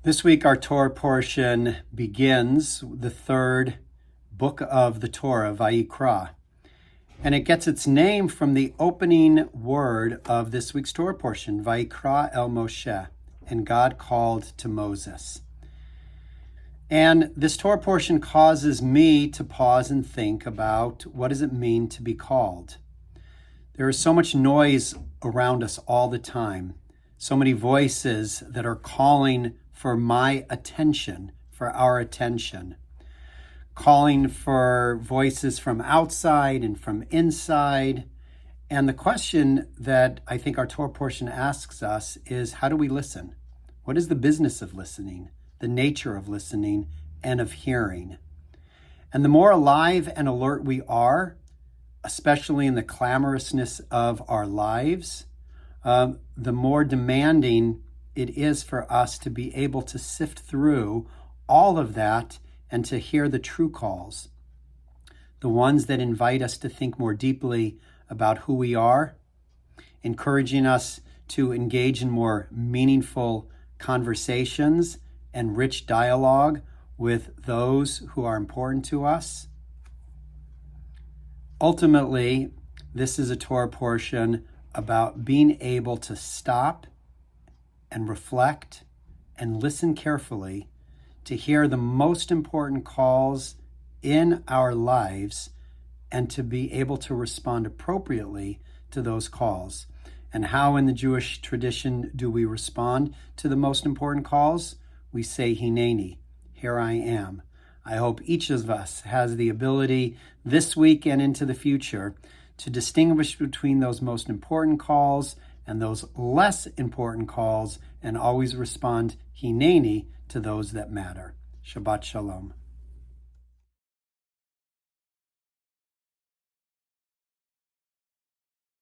This week, our Torah portion begins the third book of the Torah, Vayikra. And it gets its name from the opening word of this week's Torah portion, Vayikra el Moshe, and God called to Moses. And this Torah portion causes me to pause and think about what does it mean to be called. There is so much noise around us all the time, so many voices that are calling for my attention, for our attention, calling for voices from outside and from inside. And the question that I think our Torah portion asks us is, how do we listen? What is the business of listening, the nature of listening, and of hearing? And the more alive and alert we are, especially in the clamorousness of our lives, the more demanding it is for us to be able to sift through all of that and to hear the true calls, the ones that invite us to think more deeply about who we are, encouraging us to engage in more meaningful conversations and rich dialogue with those who are important to us. Ultimately, this is a Torah portion about being able to stop and reflect and listen carefully to hear the most important calls in our lives and to be able to respond appropriately to those calls. And how in the Jewish tradition do we respond to the most important calls? We say, Hineni, here I am. I hope each of us has the ability this week and into the future to distinguish between those most important calls and those less important calls, and always respond Hineni to those that matter. Shabbat Shalom.